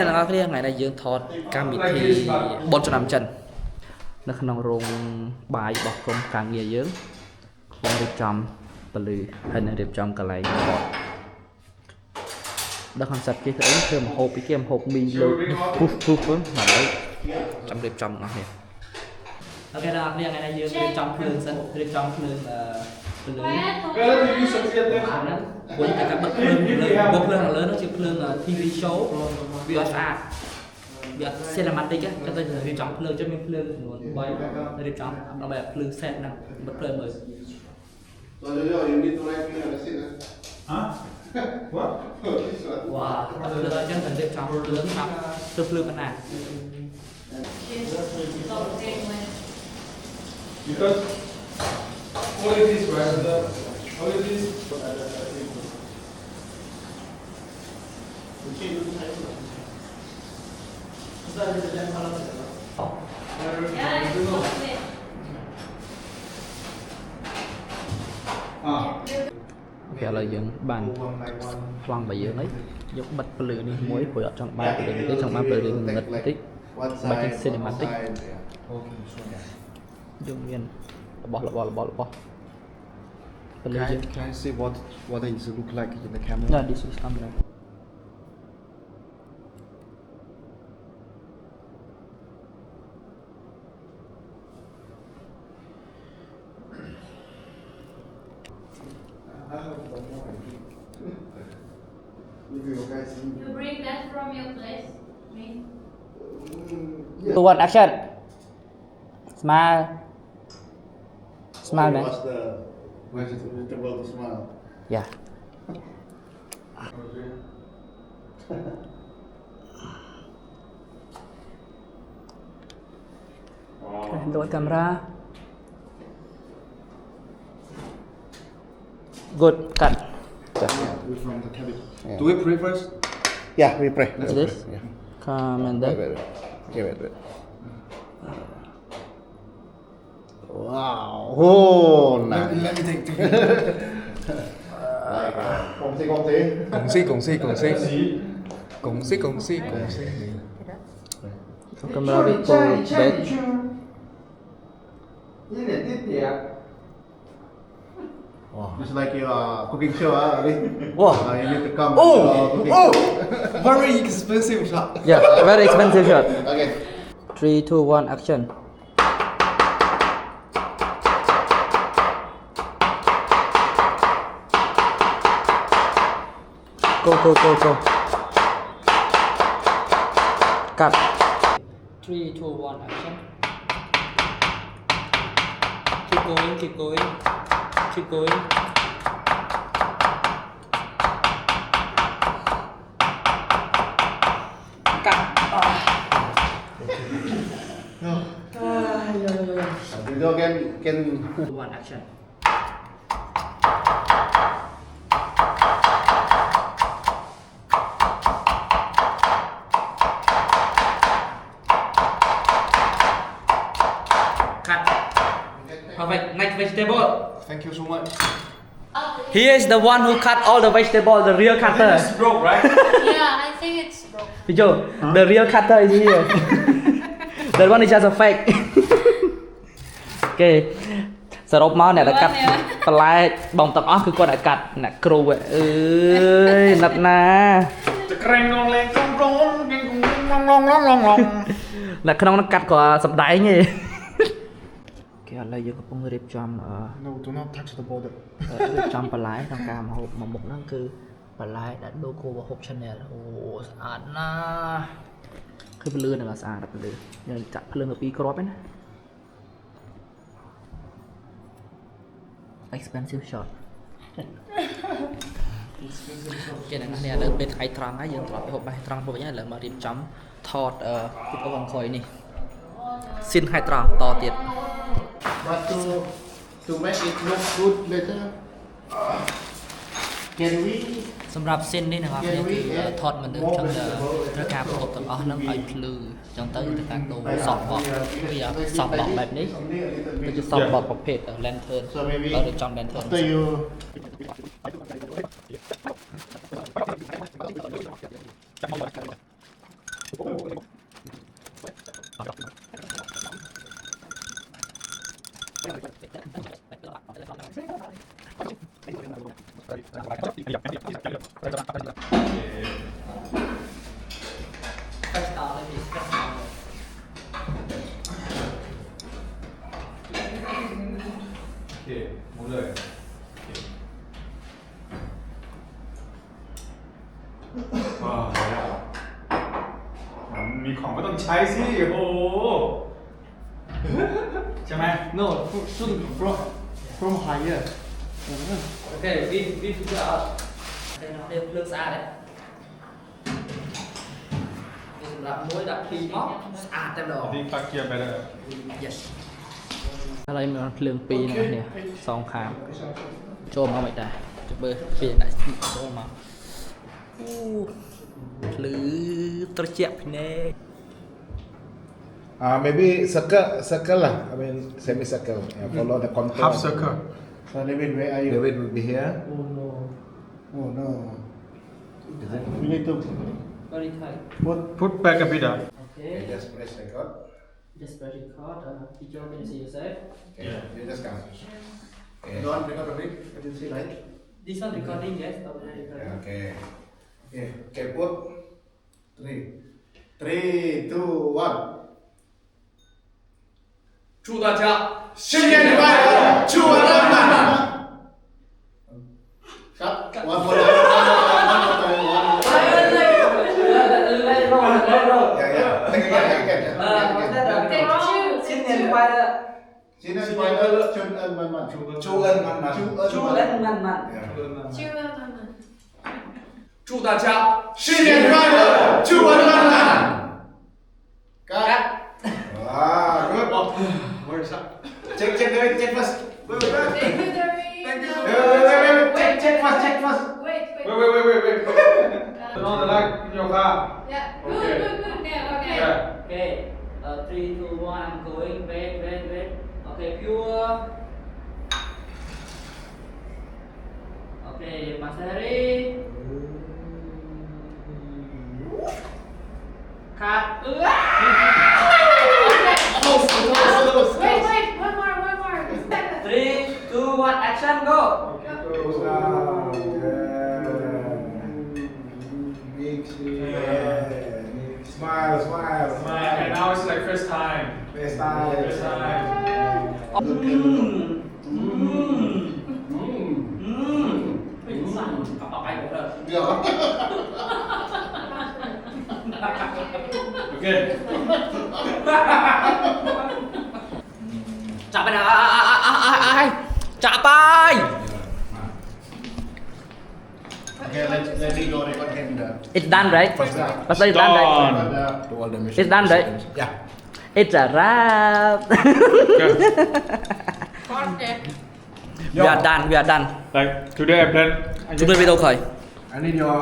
là cái ngày này dương thọt cam bị thì bốn trăm năm chân nó không rong bài bọc công càng nghề dưỡng không được trong bờ lư hay là đẹp trong cả lại đó con sạch kia thấy thêm một hộp cái kem hộp mì lợn phút phút mà đấy trong đẹp trong nó hết ok là ngày này dương đẹp trong phương sân đẹp trong phương là với các bậc lương lớn nó chịu lương TV show VFA cinematic á cho tôi đi trong lương cho mình lương nguồn bay đi trong nóแบบlương set nè bậc lương mới wow lương cho mình đi trong lương trong lương bên này because all of these right all of these cái là những bàn quăng bây giờ đấy giúp bật lửa đi muối của trong ba của đến trong ba lửa đi ngật tích ba trên cinematic đương nhiên bỏ Can I see what it look like in the camera? yeah this is camera You bring that from your place? Me? two one action smile smile man What's the vegetable to smile? yeah lỗi camera good cut Yeah, we from the cabbage. Yeah. do we pray first? Yeah, we pray. Like this? Yeah. come and Wait, then wait, wait. Okay, wait. Wow. Oh, nice. Let me take Công si. camera bị cô bé Wow. It's like your cooking show, Ali. wow You need to come. cooking. very expensive shot yeah very expensive shot Okay. 3 2 1 action go cut 3 2 1 action keep going cut Video game can. 1 action cut perfect next vegetable thank you so much he is the one who cut all the vegetable the real cutter it's broke right Yeah, I think it's broke. Joe, the real cutter is here. The one is just a fake. Okay. សរុបមកអ្នកដែលកាត់បន្លែបងទាំងអស់គឺគាត់ដែលកាត់អ្នកគ្រូអើយណាត់ណា the crane long leg long អ្នកក្នុងនឹងកាត់គាត់សំដែងទេគេឥឡូវយើងកំពុងរៀបចំ No, do not touch the border. រៀបចំបន្លែក្នុងការមកហូបមួយមុខហ្នឹងគឺបន្លែដែលដូកូហូប channel អូស្អាតណាស់គឺពលឿននឹងស្អាតដល់ពលឿនយើងចាក់ភ្លើងទៅ2គ្រាប់ឯណា expensive shot គេអ្នកនេះឥឡូវពេលថ្ងៃត្រង់ហើយយើងត្រឡប់ទៅហូបបាយត្រង់ពុកវិញឥឡូវមករៀបចំថតពីអូនក្រោយនេះស៊ីនថ្ងៃត្រង់តទៀត But to make it look good later, can we សម្រាប់ស៊ីននេះអ្នកនរគ្នាគឺថតមិនដឹងចឹងត្រូវការប្រកបទាំងអស់ហ្នឹងឲ្យភ្លឺចឹងទៅត្រូវការដូរសក់បោះវាសក់បោះបែបនេះវាជាសក់បោះប្រភេទ lantern ឲ្យរៀបចំ lantern after you Press downเลยพี่ press down เลย โอเคหมดเลยว้าวมีของก็ต้องใช้สิโอ้โหใช่ไหม No, shouldn't from higher. โอเคwe figure out เดี๋ยวเลือกสะอาดเลยนี่สำหรับมุ้ยดับพีม็อกสะอาดเต็มดอก ที่ปักเกียร์ไปเลย yes อะไรมันเพลิงปีนะเนี่ยสองขามโจมเอาไม่ได้จะเบอร์เปลี่ยนไหนโจมมาหรือตระเจียบพี่เน่ Maybe circle lah. I mean semi-circle. Yeah, follow the contour. half circle So David, where are you? David will be here. Oh no. Oh no. We need to very tight put back a bit okay Just press record. just press record picture can see yourself Okay. You just come. Okay. don't record of it. I can see right. this one recording yes already recording Okay. Okay. Okay. Put 3, 2, 1. 祝大家新年快乐，祝我们满满。Cut. One more time. One more time. One more time. Yeah, yeah. Take again. Take two. 新年快乐 Xin ơn quay ơn, chun ơn man man. Chu ân man man. Chu ân man man Yeah. Two of them. 祝大家新年快乐，祝我们满满。Cut. Ah, good. where's that Check first. Wait. Thank you, Check first. Wait. wait turn on the light in your car Yeah. Okay. Good. Okay. yeah okay 3 2 1 I'm going wait okay pure okay Mas Heri cut Wait. One more. 3 2 1 action go Close down. Big smile. okay now it's like first time First time. first time เป็นสั่นเอาไปหมดเลย Được. okay จับไปนะจับไป Okay, let me go record him the it's done right first time. Pasal it's done right Done. To all the mission. It's done, right? Yeah. it's a wrap we are done like today I plan chúng tôi video khởi I need your